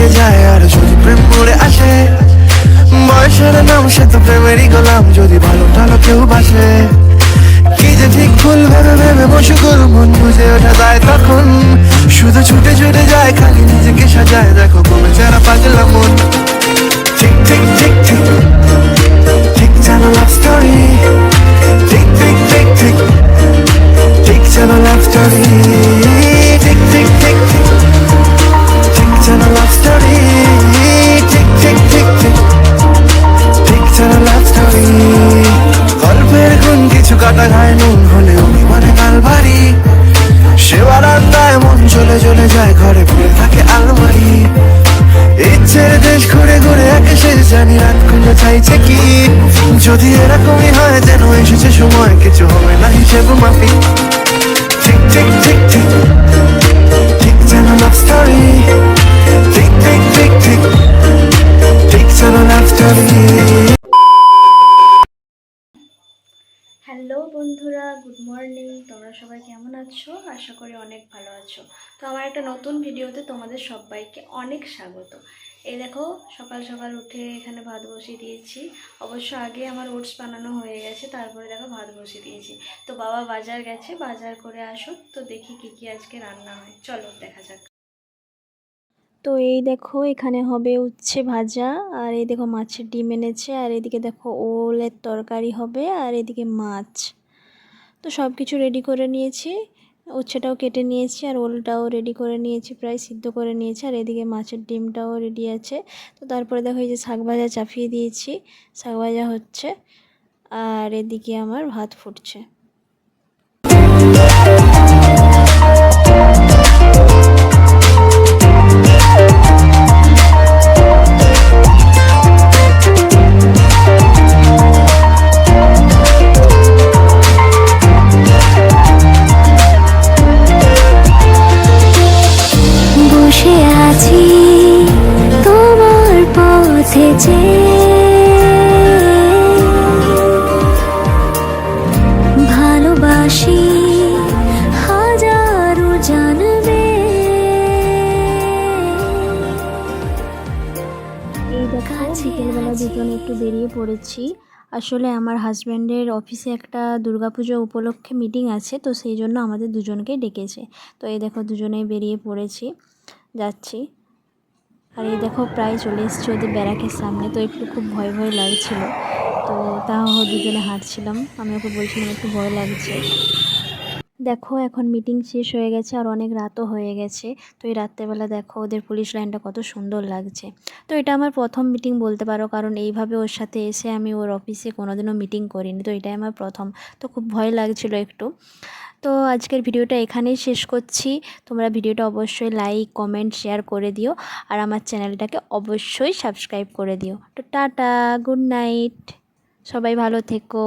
লেগে যায় আর যদি প্রেম মরে আসে, বয়সের নাম সে তো প্রেমেরই গোলাম, যদি ভালো টালো কেউ বাসে। কি যে ঠিক ভুল ভেবে ভেবে মশুকুর, মন বুঝে ওঠা যায় তখন, শুধু ছুটে ছুটে যায় খালি নিজেকে সাজায়, দেখো কমে যারা পাগলা মন। ঠিক ঠিক ঠিক ঠিক ঠিক যেন লাভ স্টোরি, ঠিক ঠিক ঠিক ঠিক ঠিক যেন লাভ স্টোরি, ঠিক ঠিক ঠিক ঠিক ঠিক যেন লাভ স্টোরি, ঠিক ঠিক ঠিক ঠিক ঠিক যেন লাভ স্টোরি। গল্পের গুণ কিছু কাটা খায় নুন হলে অভিমানে গাল ভারী, সে বারান্দায় মন চলে চলে যায়, ঘরে পড়ে থাকে আলমারি। ইচ্ছের দেশ ঘুরে ঘুরে একে শেষ জানি রাত খুঁজে চাইছে কি, যদি এরকমই হয় যেন এসেছে সময়, কিছু হবে না হিসেব মাফি। ঠিক ঠিক ঠিক ঠিক ঠিক যেন লাভ স্টোরি, ঠিক ঠিক ঠিক ঠিক ঠিক যেন লাভ স্টোরি। হ্যালো বন্ধুরা, গুড মর্নিং। তোমরা সবাই কেমন আছো? আশা করি অনেক ভালো আছো। তো আমার একটা নতুন ভিডিওতে তোমাদের সবাইকে অনেক স্বাগত। এই দেখো, সকাল সকাল উঠে এখানে ভাত বসিয়ে দিয়েছি। অবশ্য আগে আমার ওটস বানানো হয়ে গেছে, তারপরে দেখো ভাত বসিয়ে দিয়েছি। তো বাবা বাজার গেছে, বাজার করে আসুক, তো দেখি কী কী আজকে রান্না হয়। চলো দেখা যাক। তো এই দেখো, এখানে হবে উচ্ছে ভাজা, আর এই দেখো মাছের ডিম এনেছে, আর এদিকে দেখো ওলের তরকারি হবে, আর এদিকে মাছ। তো সব কিছু রেডি করে নিয়েছি, উচ্ছেটাও কেটে নিয়েছি, আর ওলটাও রেডি করে নিয়েছি, প্রায় সিদ্ধ করে নিয়েছি, আর এদিকে মাছের ডিমটাও রেডি আছে। তো তারপরে দেখো এই যে শাক ভাজা চাপিয়ে দিয়েছি, শাক ভাজা হচ্ছে, আর এদিকে আমার ভাত ফুটছে। বসে আছি তোমার পথে যে, ভালোবাসি হাজারো জানবে। এই দেখো, বিকেলবেলা দুজন একটু বেরিয়ে পড়েছি। আসলে আমার হাজব্যান্ডের অফিসে একটা দুর্গাপুজো উপলক্ষে মিটিং আছে, তো সেই জন্য আমাদের দুজনকেই ডেকেছে। তো এই দেখো দুজনেই বেরিয়ে পড়েছি, যাচ্ছি। আর এই দেখো প্রায় চলে এসেছি ওদের ব্যারাকের সামনে। তো একটু খুব ভয় ভয় লাগছিল, তো তাও দুজনে হাঁটছিলাম। আমি ওকে বলছিলাম একটু ভয় লাগছে। দেখো এখন মিটিং শেষ হয়ে গেছে, আর অনেক রাতও হয়ে গেছে। তো এই রাত্রেবেলা দেখো ওদের পুলিশ লাইনটা কত সুন্দর লাগছে। তো এটা আমার প্রথম মিটিং বলতে পারো, কারণ এইভাবে ওর সাথে এসে আমি ওর অফিসে কোনোদিনও মিটিং করিনি, তো এটাই আমার প্রথম। তো খুব ভয় লাগছিল একটু। তো আজকের ভিডিওটা এখানেই শেষ করছি। তোমরা ভিডিওটা অবশ্যই লাইক কমেন্ট শেয়ার করে দিও, আর আমার চ্যানেলটাকে অবশ্যই সাবস্ক্রাইব করে দিও। তো টাটা, গুড নাইট, সবাই ভালো থেকো।